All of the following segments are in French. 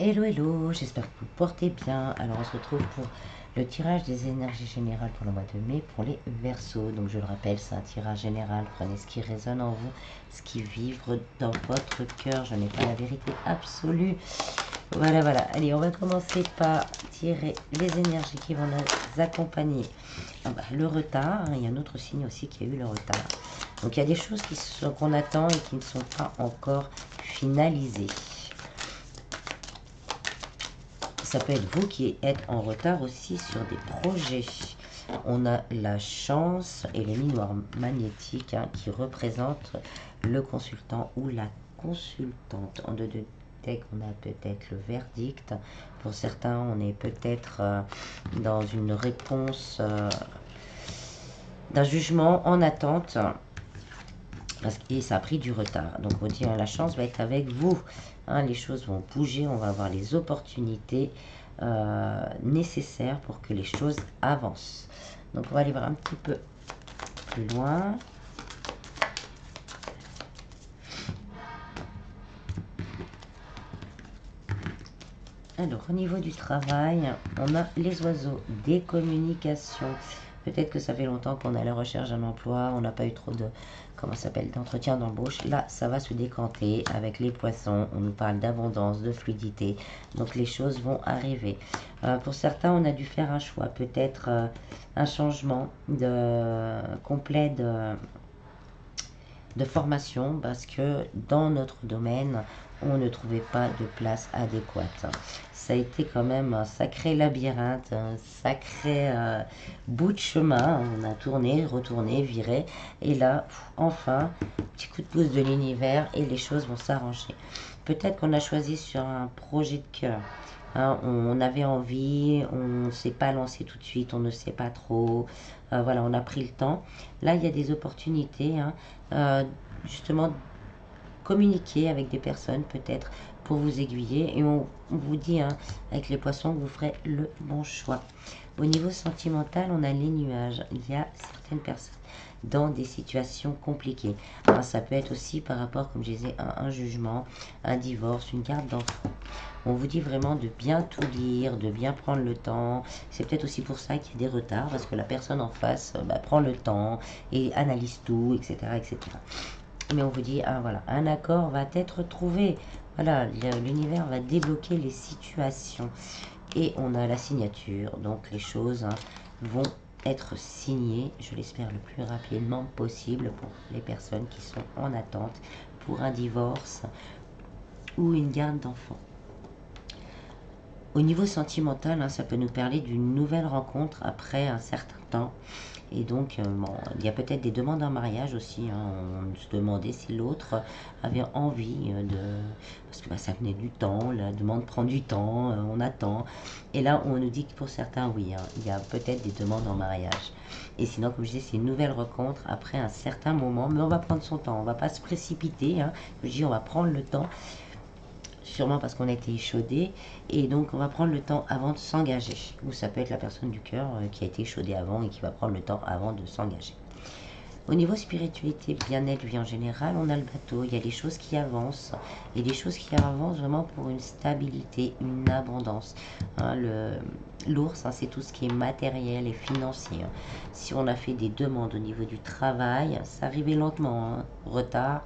Hello, hello, j'espère que vous portez bien. Alors, on se retrouve pour le tirage des énergies générales pour le mois de mai pour les Verseaux. Donc, je le rappelle, c'est un tirage général. Prenez ce qui résonne en vous, ce qui vibre dans votre cœur. Je n'ai pas la vérité absolue. Voilà, voilà. Allez, on va commencer par tirer les énergies qui vont nous accompagner. Le retard, hein, il y a un autre signe aussi qui a eu le retard. Donc, il y a des choses qu'on attend et qui ne sont pas encore finalisées. Ça peut être vous qui êtes en retard aussi sur des projets. On a la chance et les miroirs magnétiques qui représentent le consultant ou la consultante. En deux de deck, on a peut-être le verdict. Pour certains, on est peut-être dans une réponse d'un jugement en attente. Et ça a pris du retard. Donc on dit la chance va être avec vous. Les choses vont bouger, on va avoir les opportunités nécessaires pour que les choses avancent. Donc on va aller voir un petit peu plus loin. Alors au niveau du travail, on a les oiseaux, des communications. Peut-être que ça fait longtemps qu'on est à la recherche d'un emploi, on n'a pas eu trop de, comment ça s'appelle, d'entretien d'embauche. Là, ça va se décanter avec les poissons. On nous parle d'abondance, de fluidité. Donc, les choses vont arriver. Pour certains, on a dû faire un choix. Peut-être un changement complet de formation parce que dans notre domaine, on ne trouvait pas de place adéquate. Ça a été quand même un sacré labyrinthe, un sacré bout de chemin. On a tourné, retourné, viré. Et là, enfin, petit coup de pouce de l'univers et les choses vont s'arranger. Peut-être qu'on a choisi sur un projet de cœur. On avait envie, on ne s'est pas lancé tout de suite, on ne sait pas trop. Voilà, on a pris le temps. Là, il y a des opportunités, justement, communiquer avec des personnes peut-être pour vous aiguiller. Et on vous dit, avec les poissons, que vous ferez le bon choix. Au niveau sentimental, on a les nuages. Il y a certaines personnes dans des situations compliquées. Alors, ça peut être aussi par rapport, comme je disais, à un jugement, un divorce, une garde d'enfant. On vous dit vraiment de bien tout lire, de bien prendre le temps. C'est peut-être aussi pour ça qu'il y a des retards, parce que la personne en face prend le temps et analyse tout, etc., etc. Mais on vous dit, voilà, un accord va être trouvé. Voilà, l'univers va débloquer les situations. Et on a la signature, donc les choses vont être signées, je l'espère le plus rapidement possible pour les personnes qui sont en attente pour un divorce ou une garde d'enfants. Au niveau sentimental, ça peut nous parler d'une nouvelle rencontre après un certain temps. Et donc, il y a peut-être des demandes en mariage aussi. On se demandait si l'autre avait envie parce que ça venait du temps, la demande prend du temps, on attend. Et là, on nous dit que pour certains, oui, il y a peut-être des demandes en mariage. Et sinon, comme je disais, c'est une nouvelle rencontre après un certain moment. Mais on va prendre son temps, on ne va pas se précipiter. Je dis, on va prendre le temps. Sûrement parce qu'on a été échaudé, et donc on va prendre le temps avant de s'engager. Ou ça peut être la personne du cœur qui a été échaudée avant et qui va prendre le temps avant de s'engager. Au niveau spiritualité, bien-être, vie en général, on a le bateau, il y a des choses qui avancent, et des choses qui avancent vraiment pour une stabilité, une abondance. L'ours, c'est tout ce qui est matériel et financier. Si on a fait des demandes au niveau du travail, ça arrivait lentement, retard.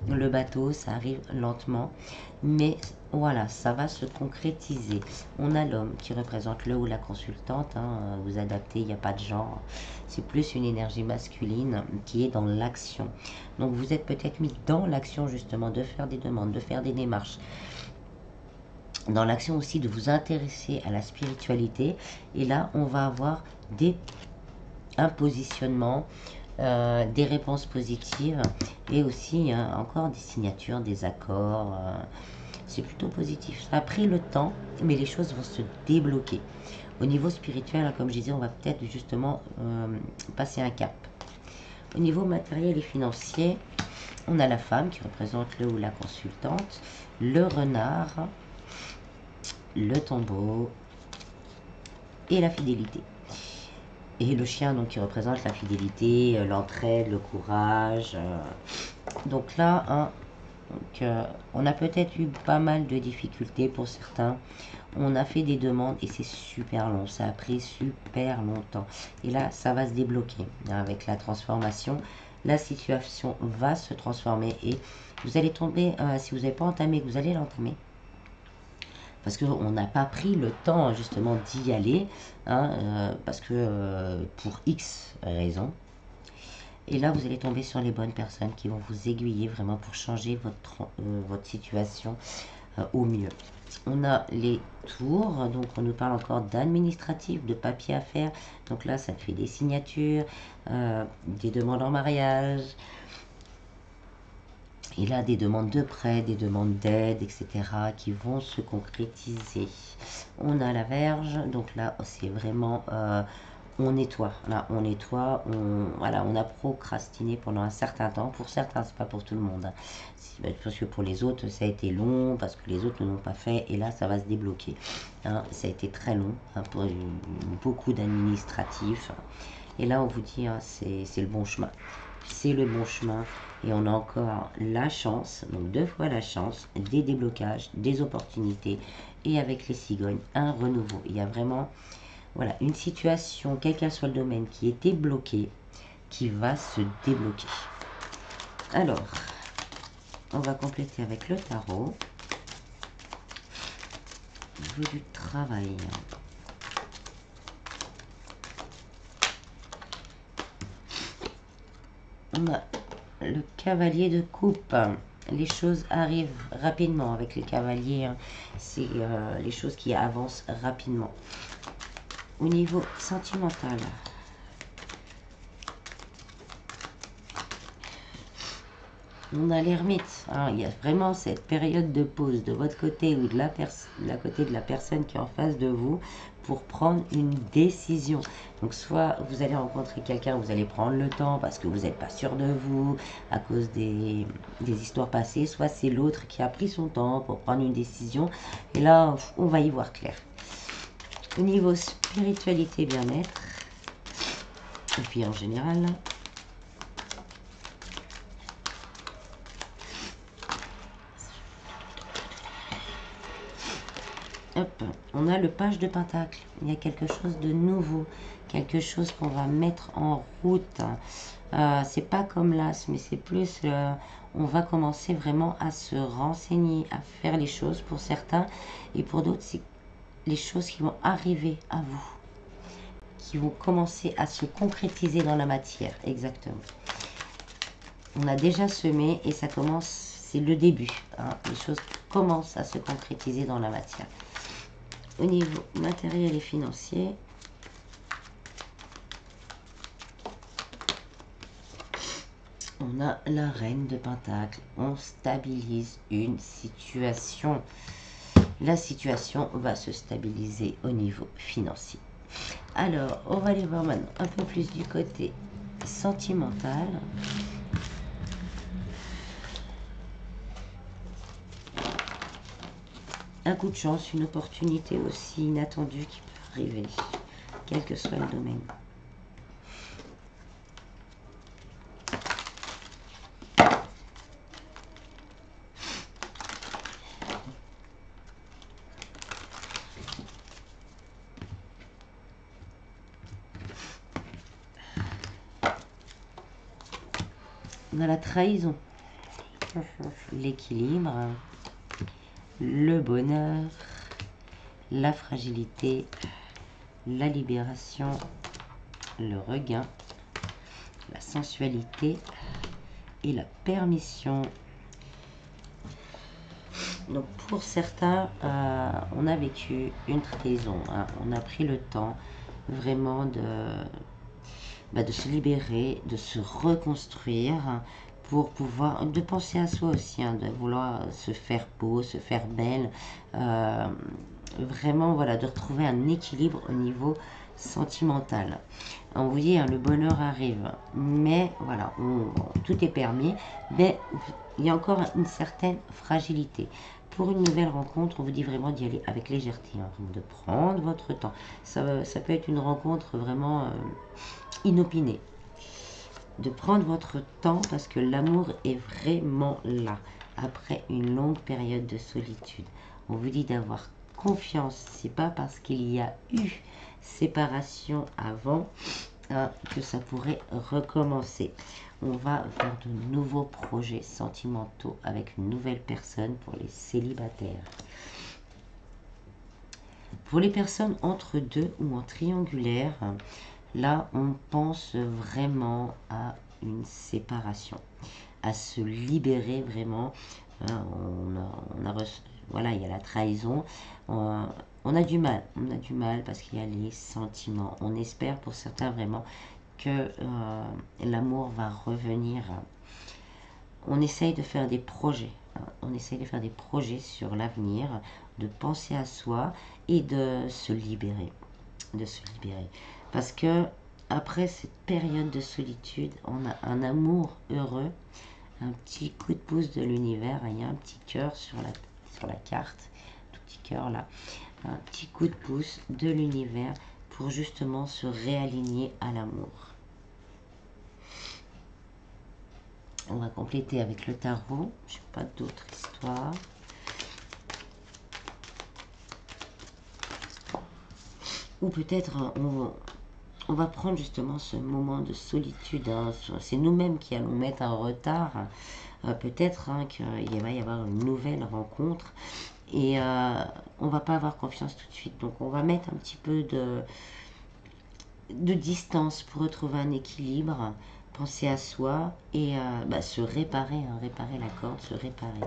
Le bateau, ça arrive lentement, mais voilà, ça va se concrétiser. On a l'homme qui représente le ou la consultante, vous adaptez, il n'y a pas de genre. C'est plus une énergie masculine qui est dans l'action. Donc vous êtes peut-être mis dans l'action justement de faire des demandes, de faire des démarches. Dans l'action aussi de vous intéresser à la spiritualité. Et là, on va avoir un positionnement, des réponses positives et aussi encore des signatures, des accords. C'est plutôt positif. Ça a pris le temps, mais les choses vont se débloquer. Au niveau spirituel, comme je disais, on va peut-être justement passer un cap. Au niveau matériel et financier, on a la femme qui représente le ou la consultante, le renard, le tombeau et la fidélité. Et le chien, donc, qui représente la fidélité, l'entraide, le courage. Donc là, Donc, on a peut-être eu pas mal de difficultés pour certains. On a fait des demandes et c'est super long. Ça a pris super longtemps. Et là, ça va se débloquer avec la transformation. La situation va se transformer et vous allez tomber, si vous n'avez pas entamé, vous allez l'entamer. Parce qu'on n'a pas pris le temps justement d'y aller, hein, parce que pour X raisons. Et là, vous allez tomber sur les bonnes personnes qui vont vous aiguiller vraiment pour changer votre situation au mieux. On a les tours, donc on nous parle encore d'administratif, de papier à faire. Donc là, ça fait des signatures, des demandes en mariage. Et là, des demandes de prêt, des demandes d'aide, etc. qui vont se concrétiser. On a la verge, donc là, c'est vraiment... on nettoie, là on nettoie, on a procrastiné pendant un certain temps. Pour certains, c'est pas pour tout le monde, parce que pour les autres ça a été long, parce que les autres ne l'ont pas fait, et là ça va se débloquer, hein. Ça a été très long, hein, pour beaucoup d'administratifs, et là on vous dit, hein, c'est le bon chemin, c'est le bon chemin, et on a encore la chance, donc 2 fois la chance, des déblocages, des opportunités, et avec les cigognes, un renouveau. Il y a vraiment... Voilà, une situation, quel qu'elle soit le domaine, qui était bloqué, qui va se débloquer. Alors, on va compléter avec le tarot. Au niveau du travail. On a le cavalier de coupe. Les choses arrivent rapidement avec les cavaliers, hein. C'est les choses qui avancent rapidement. Au niveau sentimental, on a l'ermite, hein. Il y a vraiment cette période de pause de votre côté ou de la côté de la personne qui est en face de vous pour prendre une décision. Donc soit vous allez rencontrer quelqu'un, vous allez prendre le temps parce que vous n'êtes pas sûr de vous à cause des histoires passées, soit c'est l'autre qui a pris son temps pour prendre une décision, et là on va y voir clair. Au niveau spiritualité, bien-être, et puis en général, hop, on a le page de pentacle. Il y a quelque chose de nouveau, quelque chose qu'on va mettre en route. C'est pas comme l'as, mais c'est plus, on va commencer vraiment à se renseigner, à faire les choses pour certains, et pour d'autres, c'est les choses qui vont arriver à vous, qui vont commencer à se concrétiser dans la matière. Exactement. On a déjà semé et ça commence, c'est le début, hein. Les choses commencent à se concrétiser dans la matière. Au niveau matériel et financier, on a la reine de pentacle. On stabilise une situation. La situation va se stabiliser au niveau financier. Alors, on va aller voir maintenant un peu plus du côté sentimental. Un coup de chance, une opportunité aussi inattendue qui peut arriver, quel que soit le domaine. On a la trahison, l'équilibre, le bonheur, la fragilité, la libération, le regain, la sensualité et la permission. Donc pour certains, on a vécu une trahison, hein. On a pris le temps vraiment de se libérer, de se reconstruire, hein, pour pouvoir, de penser à soi aussi, hein, de vouloir se faire beau, se faire belle, vraiment voilà, de retrouver un équilibre au niveau sentimental. Vous voyez, hein, le bonheur arrive, mais voilà, tout est permis, mais il y a encore une certaine fragilité. Pour une nouvelle rencontre, on vous dit vraiment d'y aller avec légèreté, hein, de prendre votre temps. Ça peut être une rencontre vraiment inopinée. De prendre votre temps parce que l'amour est vraiment là. après une longue période de solitude. On vous dit d'avoir confiance. C'est pas parce qu'il y a eu séparation avant que ça pourrait recommencer. On va vers de nouveaux projets sentimentaux avec une nouvelle personne pour les célibataires. Pour les personnes entre deux ou en triangulaire, là on pense vraiment à une séparation, à se libérer vraiment. Voilà, il y a la trahison. On a du mal parce qu'il y a les sentiments. On espère pour certains vraiment que l'amour va revenir. On essaye de faire des projets. On essaye de faire des projets sur l'avenir, de penser à soi et de se libérer. Parce que après cette période de solitude, on a un amour heureux, un petit coup de pouce de l'univers. Il y a un petit cœur sur la carte, tout petit cœur là. Un petit coup de pouce de l'univers pour justement se réaligner à l'amour. On va compléter avec le tarot. Je n'ai pas d'autres histoires. Ou peut-être on va prendre justement ce moment de solitude. C'est nous-mêmes qui allons mettre un retard. Peut-être qu'il va y avoir une nouvelle rencontre. Et on va pas avoir confiance tout de suite. Donc on va mettre un petit peu de distance pour retrouver un équilibre. Penser à soi et se réparer, réparer la corde, se réparer.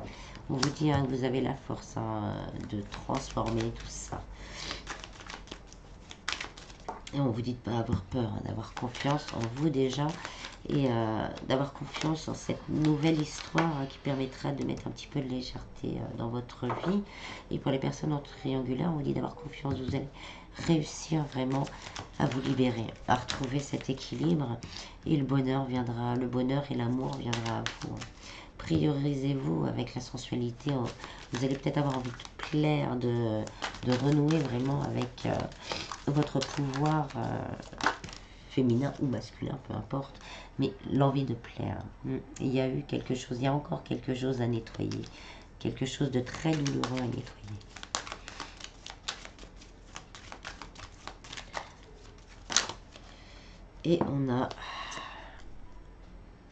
On vous dit que vous avez la force de transformer tout ça. Et on vous dit de ne pas avoir peur, d'avoir confiance en vous déjà et d'avoir confiance en cette nouvelle histoire qui permettra de mettre un petit peu de légèreté dans votre vie. Et pour les personnes en triangulaire, on vous dit d'avoir confiance, vous allez réussir vraiment à vous libérer, à retrouver cet équilibre et le bonheur viendra, le bonheur et l'amour viendra à vous. Priorisez-vous avec la sensualité, vous allez peut-être avoir envie de plaire, de renouer vraiment avec votre pouvoir féminin ou masculin, peu importe, mais l'envie de plaire. Il y a eu quelque chose, il y a encore quelque chose à nettoyer, quelque chose de très douloureux à nettoyer. Et on a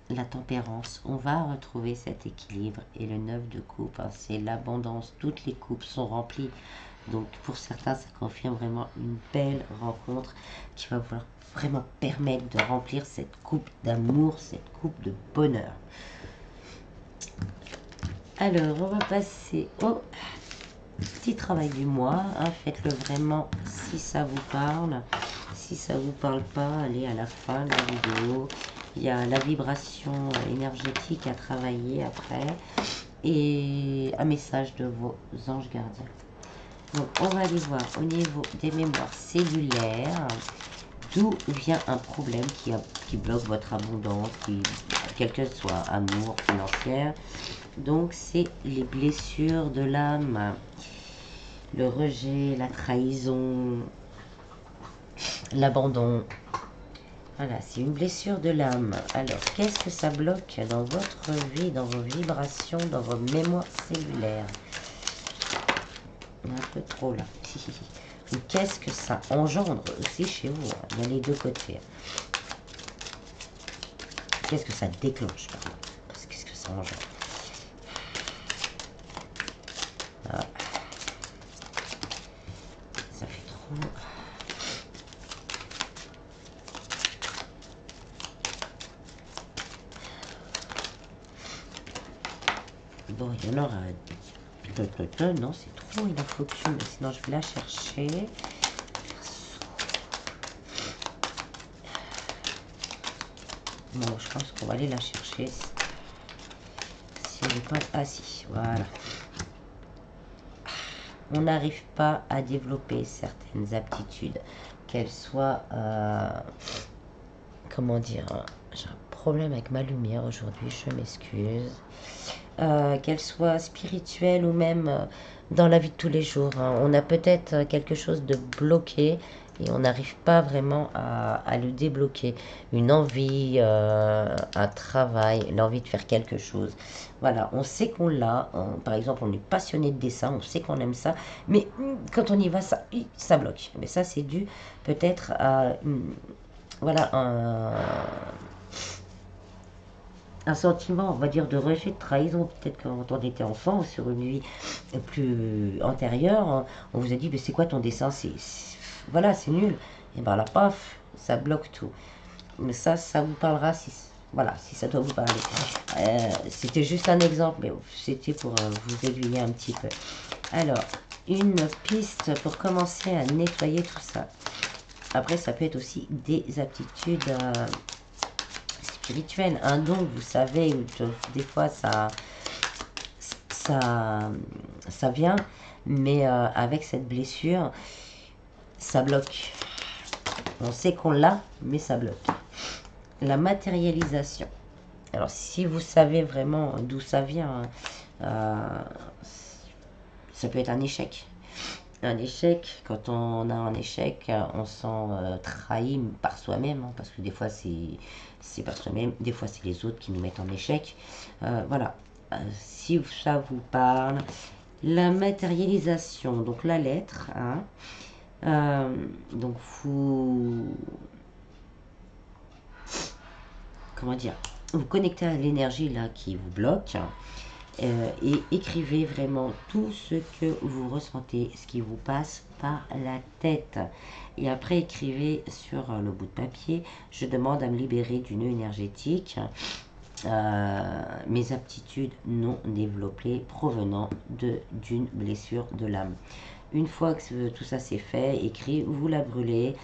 la tempérance. On va retrouver cet équilibre. Et le 9 de coupe, c'est l'abondance. Toutes les coupes sont remplies. Donc pour certains, ça confirme vraiment une belle rencontre qui va pouvoir vraiment permettre de remplir cette coupe d'amour, cette coupe de bonheur. Alors, on va passer au petit travail du mois. Faites-le vraiment si ça vous parle. Si ça vous parle pas, allez à la fin de la vidéo. Il y a la vibration énergétique à travailler après et un message de vos anges gardiens. Donc, on va aller voir au niveau des mémoires cellulaires d'où vient un problème qui bloque votre abondance, quel que soit amour, financière. Donc, c'est les blessures de l'âme, le rejet, la trahison, l'abandon. Voilà, c'est une blessure de l'âme. Alors, qu'est-ce que ça bloque dans votre vie, dans vos vibrations, dans vos mémoires cellulaires? Un peu trop là. Ou qu'est-ce que ça engendre aussi chez vous? Il y a les deux côtés. Qu'est-ce que ça déclenche, pardon? Qu'est-ce que ça engendre? Ah. Ça fait trop. Bon, il y en aura. Non, c'est trop, il en faut qu'une. Sinon, je vais la chercher. Bon, je pense qu'on va aller la chercher. Si elle n'est pas... Ah si, voilà. On n'arrive pas à développer certaines aptitudes, qu'elles soient... comment dire? J'ai un problème avec ma lumière aujourd'hui, je m'excuse. Qu'elle soit spirituelle ou même dans la vie de tous les jours. On a peut-être quelque chose de bloqué et on n'arrive pas vraiment à le débloquer. Une envie, un travail, l'envie de faire quelque chose. Voilà, on sait qu'on l'a. Par exemple, on est passionné de dessin, on sait qu'on aime ça, mais quand on y va, ça bloque. Mais ça, c'est dû peut-être à voilà, un sentiment, on va dire, de rejet, de trahison, peut-être quand on était enfant, sur une vie plus antérieure, on vous a dit, mais c'est quoi ton dessin, voilà, c'est nul. Et ben là, paf, ça bloque tout. Mais ça vous parlera si, voilà, si ça doit vous parler. C'était juste un exemple, mais c'était pour vous aiguiller un petit peu. Alors, une piste pour commencer à nettoyer tout ça. Après, ça peut être aussi des aptitudes spirituelles, un don, vous savez, des fois ça vient, mais avec cette blessure, ça bloque. On sait qu'on l'a, mais ça bloque. La matérialisation. Alors, si vous savez vraiment d'où ça vient, ça peut être un échec. Un échec, quand on a un échec, on se sent trahi par soi-même, hein, parce que des fois c'est par soi-même, des fois c'est les autres qui nous mettent en échec. Voilà, si ça vous parle. La matérialisation, donc la lettre, hein, donc comment dire, vous connectez à l'énergie là qui vous bloque. Et écrivez vraiment tout ce que vous ressentez, ce qui vous passe par la tête. Et après, écrivez sur le bout de papier, je demande à me libérer du nœud énergétique, mes aptitudes non développées provenant d'une blessure de l'âme. Une fois que tout ça c'est fait, écrit, vous la brûlez,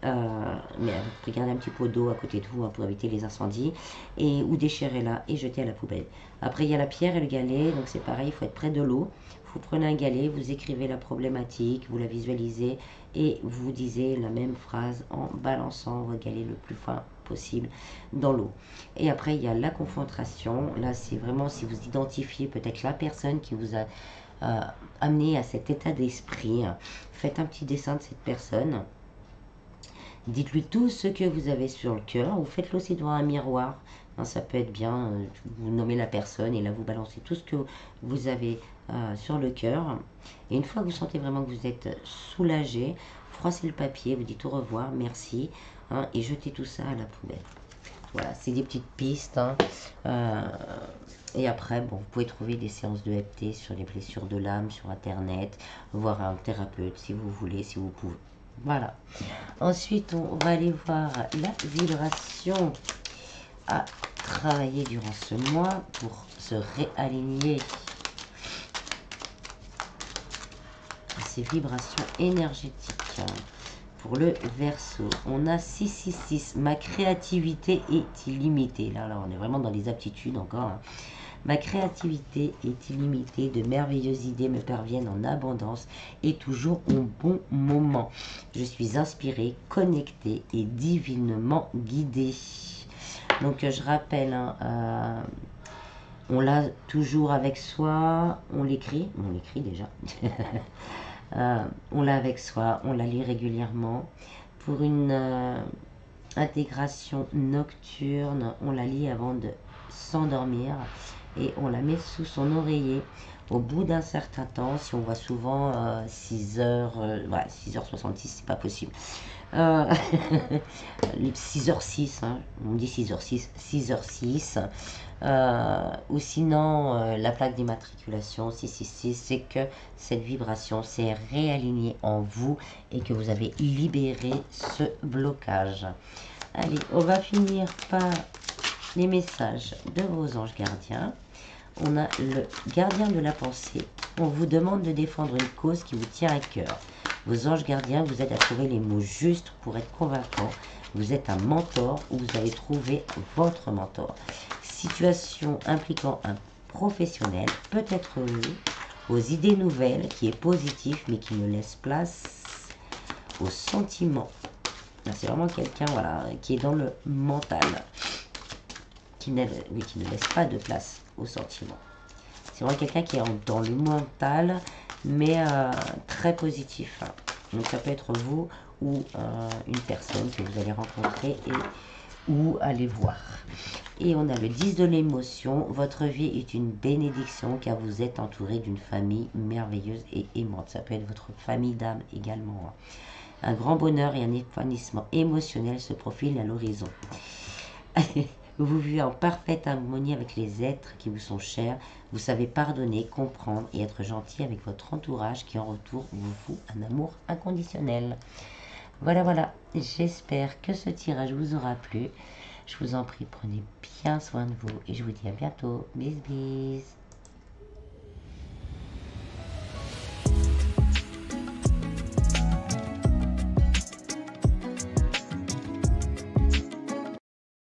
mais vous pouvez garder un petit pot d'eau à côté de vous, hein, pour éviter les incendies, ou déchirez-la et jetez à la poubelle. Après, il y a la pierre et le galet, donc c'est pareil, il faut être près de l'eau. Vous prenez un galet, vous écrivez la problématique, vous la visualisez et vous disiez la même phrase en balançant votre galet le plus fin possible dans l'eau. Et après, il y a la confrontation. Là, c'est vraiment si vous identifiez peut-être la personne qui vous a amené à cet état d'esprit. Faites un petit dessin de cette personne. Dites-lui tout ce que vous avez sur le cœur, ou faites-le aussi devant un miroir. Ça peut être bien, vous nommez la personne et là vous balancez tout ce que vous avez sur le cœur. Et une fois que vous sentez vraiment que vous êtes soulagé, froissez le papier, vous dites au revoir, merci, hein, et jetez tout ça à la poubelle. Voilà, c'est des petites pistes. Hein. Et après, bon, vous pouvez trouver des séances de FT sur les blessures de l'âme sur Internet, voir un thérapeute si vous voulez, si vous pouvez. Voilà. Ensuite, on va aller voir la vibration à travailler durant ce mois pour se réaligner à ces vibrations énergétiques. Pour le Verseau, on a 666. Ma créativité est illimitée. Là, on est vraiment dans les aptitudes encore. Hein. Ma créativité est illimitée, de merveilleuses idées me parviennent en abondance et toujours au bon moment. Je suis inspirée, connectée et divinement guidée. Donc je rappelle, hein, on l'a toujours avec soi, on l'écrit déjà. On l'a avec soi, on la lit régulièrement. Pour une intégration nocturne, on la lit avant de s'endormir et on la met sous son oreiller. Au bout d'un certain temps, si on voit souvent 6 heures, 6h66, c'est pas possible. 6h06, hein, on dit 6h06, 6h06. Ou sinon, la plaque d'immatriculation 666, c'est que cette vibration s'est réalignée en vous et que vous avez libéré ce blocage. Allez, on va finir par les messages de vos anges gardiens. On a le gardien de la pensée. On vous demande de défendre une cause qui vous tient à cœur. Vos anges gardiens vous aident à trouver les mots justes pour être convaincants. Vous êtes un mentor ou vous avez trouvé votre mentor. Situation impliquant un professionnel, peut-être aux idées nouvelles, qui est positif mais qui ne laisse place aux sentiments. C'est vraiment quelqu'un, voilà, qui est dans le mental, qui ne laisse pas de place aux sentiments. C'est vraiment quelqu'un qui est dans le mental, mais très positif. Donc ça peut être vous ou une personne que vous allez rencontrer ou aller voir. Et on a le 10 de l'émotion. Votre vie est une bénédiction car vous êtes entouré d'une famille merveilleuse et aimante. Ça peut être votre famille d'âme également. Un grand bonheur et un épanouissement émotionnel se profilent à l'horizon. Vous vivez en parfaite harmonie avec les êtres qui vous sont chers. Vous savez pardonner, comprendre et être gentil avec votre entourage qui en retour vous fout un amour inconditionnel. Voilà, voilà. J'espère que ce tirage vous aura plu. Je vous en prie, prenez bien soin de vous et je vous dis à bientôt. Bis, bis.